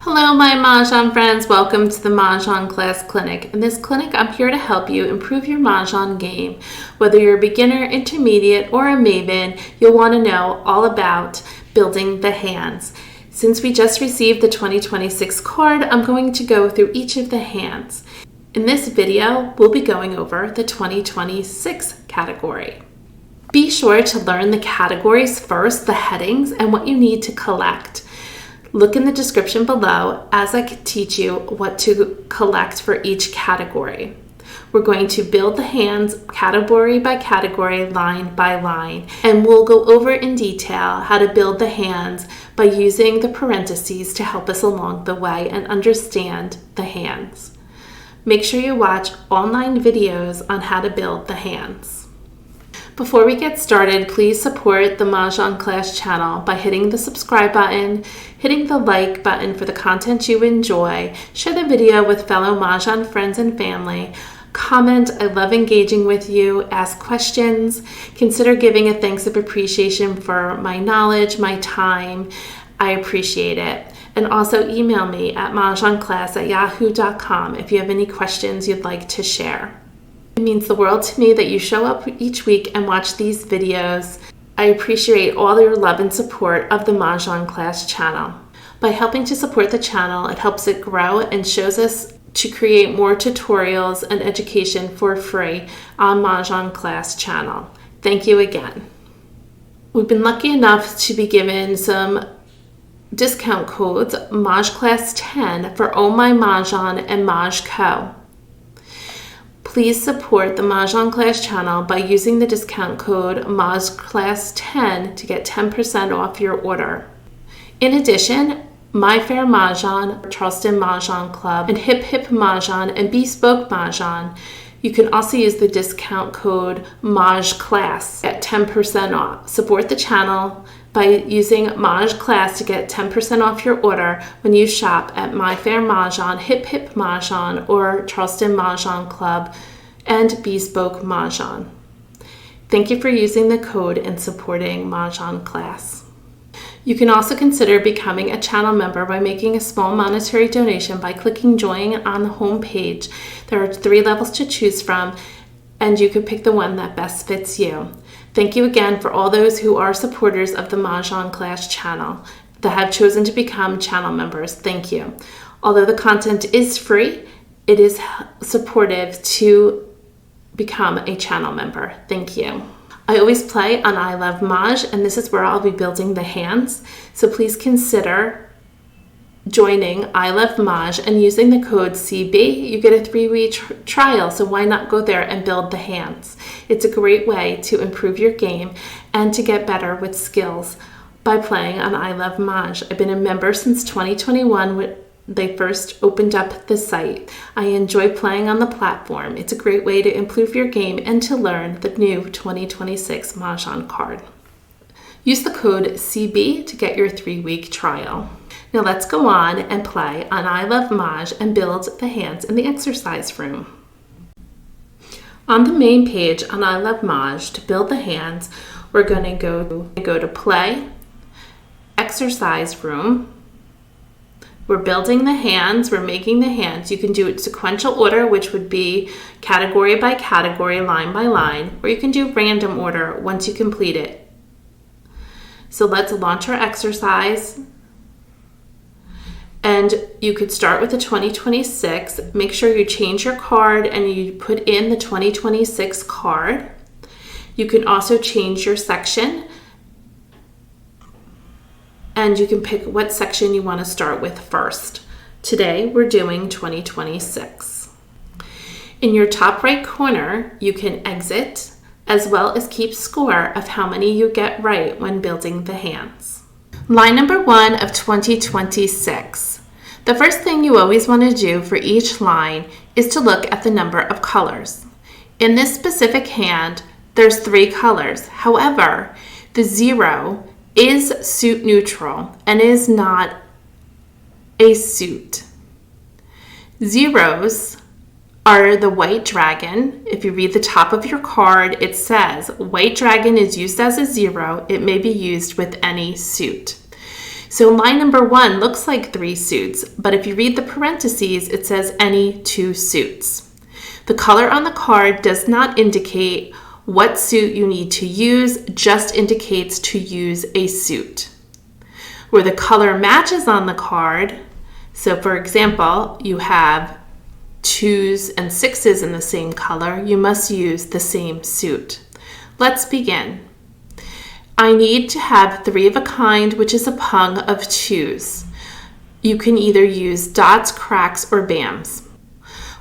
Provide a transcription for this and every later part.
Hello, my Mahjong friends. Welcome to the Mah Jongg Class Clinic. In this clinic, I'm here to help you improve your Mahjong game. Whether you're a beginner, intermediate, or a maven, you'll want to know all about building the hands. Since we just received the 2026 card, I'm going to go through each of the hands. In this video, we'll be going over the 2026 category. Be sure to learn the categories first, the headings, and what you need to collect. Look in the description below as I can teach you what to collect for each category. We're going to build the hands category by category, line by line, and we'll go over in detail how to build the hands by using the parentheses to help us along the way and understand the hands. Make sure you watch all 9 videos on how to build the hands. Before we get started, please support the Mah Jongg Class Channel by hitting the subscribe button, hitting the like button for the content you enjoy, share the video with fellow Mahjong friends and family, comment, I love engaging with you, ask questions, consider giving a thanks of appreciation for my knowledge, my time. I appreciate it. And also email me at mahjongclass@yahoo.com if you have any questions you'd like to share. It means the world to me that you show up each week and watch these videos. I appreciate all your love and support of the Mah Jongg Class Channel. By helping to support the channel, it helps it grow and shows us to create more tutorials and education for free on Mah Jongg Class Channel. Thank you again. We've been lucky enough to be given some discount codes, Mahj Class 10 for Oh My Mahjong and Mahj Co. Please support the Mah Jongg Class Channel by using the discount code Mahj Class 10 to get 10% off your order. In addition, My Fair Mahjong, Charleston Mahjong Club, and Hip Hip Mahjong and Bespoke Mahjong, you can also use the discount code Mahj Class at 10% off. Support the channel by using Mahj Class to get 10% off your order when you shop at My Fair Mahjong, Hip Hip Mahjong, or Charleston Mahjong Club and Bespoke Mahjong. Thank you for using the code and supporting Mah Jongg Class. You can also consider becoming a channel member by making a small monetary donation by clicking join on the home page. There are 3 levels to choose from, and you can pick the one that best fits you. Thank you again for all those who are supporters of the Mah Jongg Class Channel that have chosen to become channel members. Thank you. Although the content is free, it is supportive to become a channel member. Thank you. I always play on iLoveMage, and this is where I'll be building the hands. So please consider joining iLoveMage and using the code CB. You get a 3-week trial, so why not go there and build the hands? It's a great way to improve your game and to get better with skills by playing on iLoveMage. I've been a member since 2021 when they first opened up the site. I enjoy playing on the platform. It's a great way to improve your game and to learn the new 2026 Mahjong card. Use the code CB to get your 3-week trial. Now let's go on and play on iLoveMage and build the hands in the exercise room. On the main page on iLoveMage, to build the hands, we're going to go to Play, Exercise Room. We're building the hands, we're making the hands. You can do it sequential order, which would be category by category, line by line, or you can do random order once you complete it. So let's launch our exercise. And you could start with the 2026. Make sure you change your card and you put in the 2026 card. You can also change your section, and you can pick what section you want to start with first. Today, we're doing 2026. In your top right corner, you can exit, as well as keep score of how many you get right when building the hands. Line number 1 of 2026. The first thing you always want to do for each line is to look at the number of colors. In this specific hand, there's 3 colors. However, the 0 is suit neutral and is not a suit. Zeros are the white dragon. If you read the top of your card, it says white dragon is used as a 0. It may be used with any suit. So line number 1 looks like 3 suits, but if you read the parentheses, it says any 2 suits. The color on the card does not indicate what suit you need to use, just indicates to use a suit. Where the color matches on the card, so for example, you have 2s and 6s in the same color, you must use the same suit. Let's begin. I need to have 3 of a kind, which is a pung of 2s. You can either use dots, cracks, or bams.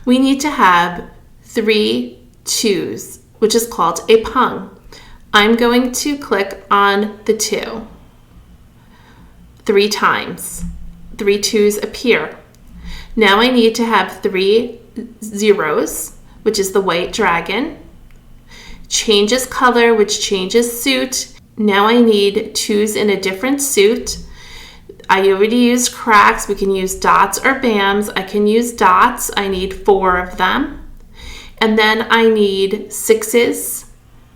We need to have 3 2s, which is called a pung. I'm going to click on the 2 3 times. 3 2s appear. Now I need to have 3 zeros, which is the white dragon. Changes color, which changes suit. Now I need 2s in a different suit. I already used cracks. We can use dots or bams. I can use dots. I need 4 of them. And then I need 6s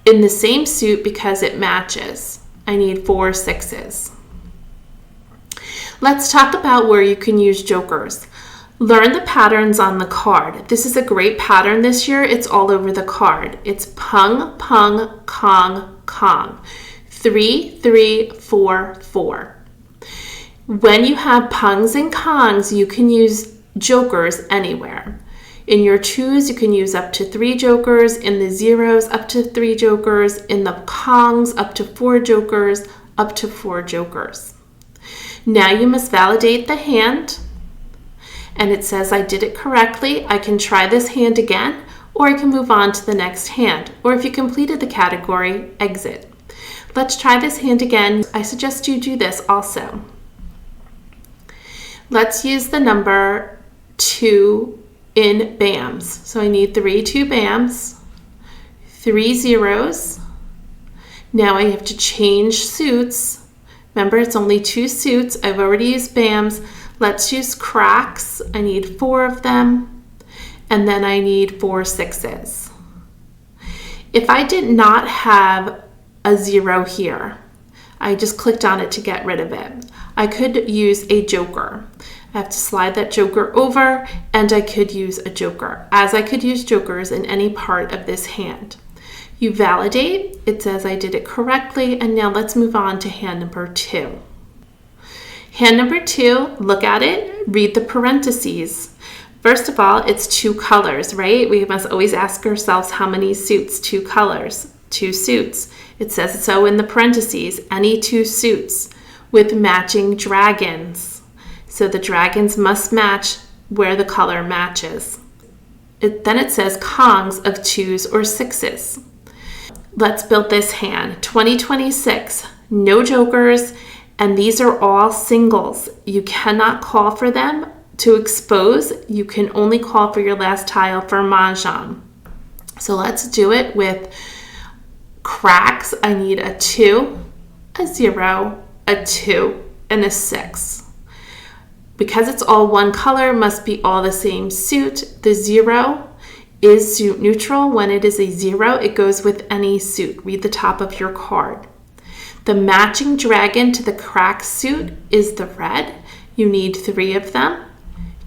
in the same suit because it matches. I need 4 6s. Let's talk about where you can use jokers. Learn the patterns on the card. This is a great pattern this year. It's all over the card. It's pung, pung, kong, kong. 3, 3, 4, 4. When you have pungs and kongs, you can use jokers anywhere. In your 2s, you can use up to 3 jokers. In the zeros, up to 3 jokers. In the kongs, up to 4 jokers, up to 4 jokers. Now you must validate the hand. And it says I did it correctly. I can try this hand again, or I can move on to the next hand. Or if you completed the category, exit. Let's try this hand again. I suggest you do this also. Let's use the number 2 in bams. So I need 3 2 bams, 3 zeros. Now I have to change suits. Remember, it's only 2 suits. I've already used bams. Let's use cracks. I need 4 of them. And then I need 4 6s. If I did not have a 0 here, I just clicked on it to get rid of it. I could use a joker. I have to slide that joker over, and I could use a joker, as I could use jokers in any part of this hand. You validate. It says I did it correctly, and now let's move on to hand number 2. Hand number 2, look at it, read the parentheses. First of all, it's 2 colors, right? We must always ask ourselves how many suits, 2 colors, 2 suits. It says so in the parentheses, any 2 suits with matching dragons. So the dragons must match where the color matches. Then it says kongs of 2s or 6s. Let's build this hand. 2026, no jokers, and these are all singles. You cannot call for them to expose. You can only call for your last tile for Mahjong. So let's do it with cracks. I need a 2, a 0, a 2, and a 6. Because it's all one color, must be all the same suit. The 0 is suit neutral. When it is a 0, it goes with any suit. Read the top of your card. The matching dragon to the crack suit is the red. You need 3 of them.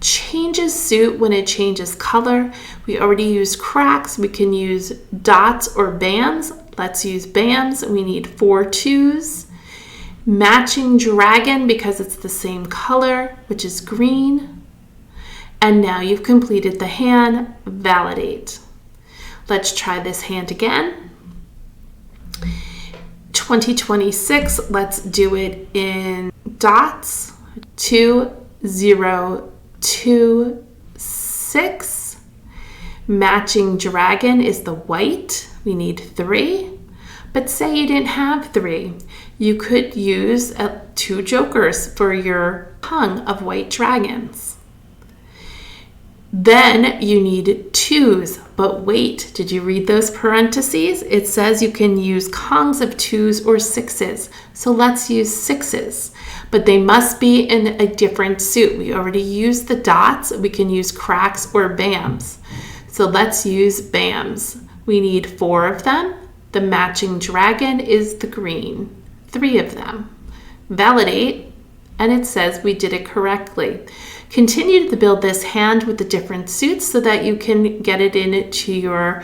Changes suit when it changes color. We already used cracks. We can use dots or bams. Let's use bams. We need 4 2s. Matching dragon because it's the same color, which is green. And now you've completed the hand. Validate. Let's try this hand again. 2026, let's do it in dots. 2 0 2 6. Matching dragon is the white. We need 3. But say you didn't have 3. You could use 2 jokers for your pung of white dragons. Then you need 2s, but wait, did you read those parentheses? It says you can use kongs of 2s or 6s. So let's use 6s, but they must be in a different suit. We already used the dots. We can use cracks or bams. So let's use bams. We need 4 of them. The matching dragon is the green. 3 of them. Validate, and it says we did it correctly. Continue to build this hand with the different suits so that you can get it into your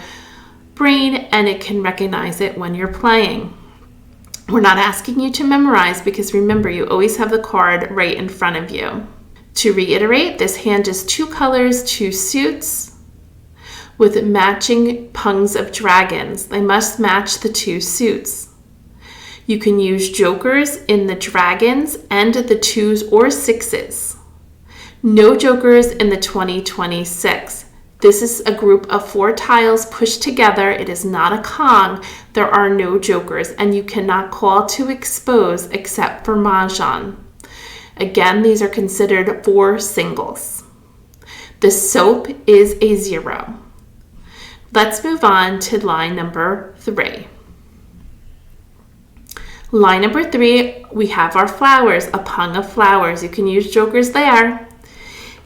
brain and it can recognize it when you're playing. We're not asking you to memorize because remember, you always have the card right in front of you. To reiterate, this hand is 2 colors, 2 suits with matching pungs of dragons. They must match the 2 suits. You can use jokers in the dragons and the 2s or 6s. No jokers in the 2026. This is a group of 4 tiles pushed together. It is not a Kong. There are no jokers, and you cannot call to expose except for Mahjong. Again, these are considered 4 singles. The soap is a 0. Let's move on to line number 3. Line number 3, we have our flowers, a pung of flowers. You can use jokers there.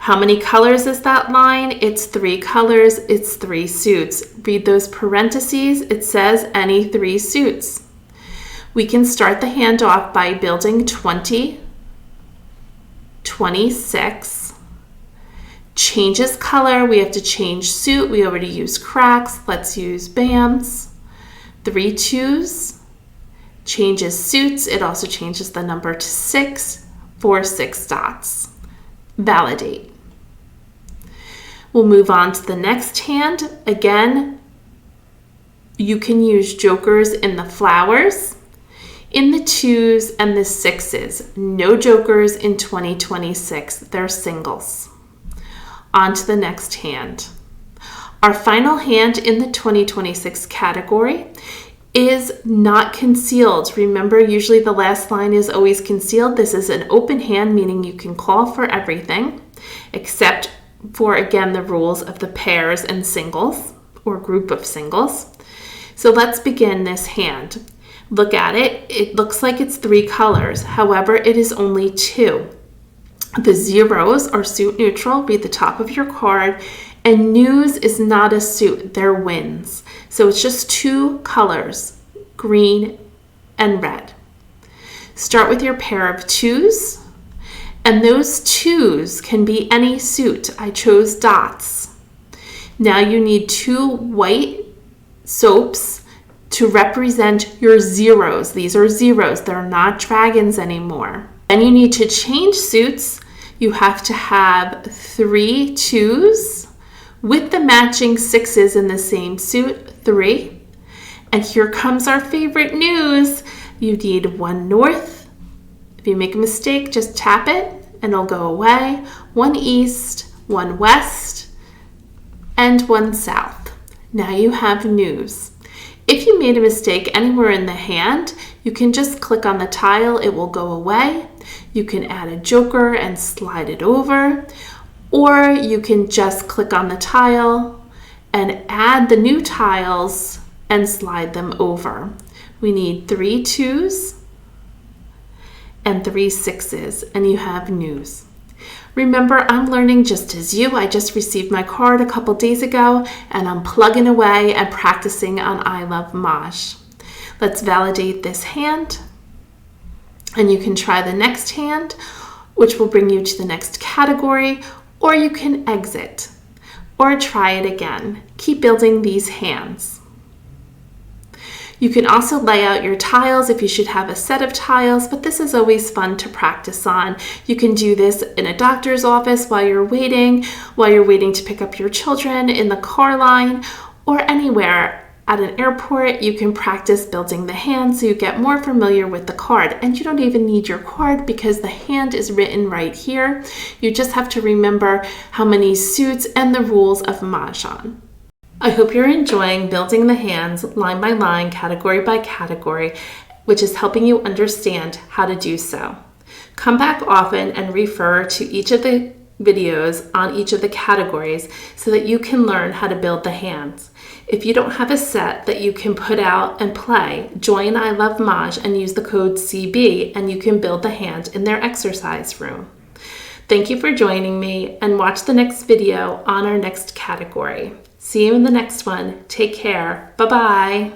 How many colors is that line? It's 3 colors, it's 3 suits. Read those parentheses, it says any 3 suits. We can start the hand off by building 20, 26, changes color, we have to change suit, we already used cracks, let's use BAMs, 3 2s, changes suits, it also changes the number to 6, 4 6 dots. Validate. We'll move on to the next hand. Again, you can use jokers in the flowers, in the 2s and the 6s. No jokers in 2026. They're singles. On to the next hand. Our final hand in the 2026 category is not concealed. Remember, usually the last line is always concealed. This is an open hand, meaning you can call for everything, except for, again, the rules of the pairs and singles or group of singles. So let's begin this hand. Look at it. It looks like it's 3 colors. However, it is only 2. The 0s are suit neutral. Read the top of your card. And news is not a suit. They're wins. So it's just 2 colors, green and red. Start with your pair of 2s. And those 2s can be any suit. I chose dots. Now you need 2 white soaps to represent your 0s. These are 0s. They're not dragons anymore. Then you need to change suits. You have to have 3 2s with the matching 6s in the same suit, 3. And here comes our favorite news. You need 1 north. If you make a mistake, just tap it and it'll go away. 1 east, 1 west, and 1 south. Now you have news. If you made a mistake anywhere in the hand, you can just click on the tile, it will go away. You can add a joker and slide it over, or you can just click on the tile and add the new tiles and slide them over. We need 3 2s and 3 6s, and you have news. Remember, I'm learning just as you. I just received my card a couple days ago, and I'm plugging away and practicing on iLoveMage. Let's validate this hand, and you can try the next hand, which will bring you to the next category, or you can exit, or try it again. Keep building these hands. You can also lay out your tiles if you should have a set of tiles, but this is always fun to practice on. You can do this in a doctor's office while you're waiting to pick up your children, in the car line, or anywhere. At an airport, you can practice building the hand so you get more familiar with the card. And you don't even need your card because the hand is written right here. You just have to remember how many suits and the rules of Mahjong. I hope you're enjoying building the hands line by line, category by category, which is helping you understand how to do so. Come back often and refer to each of the videos on each of the categories so that you can learn how to build the hands. If you don't have a set that you can put out and play, join iLoveMage and use the code CB and you can build the hand in their exercise room. Thank you for joining me, and watch the next video on our next category. See you in the next one. Take care. Bye-bye.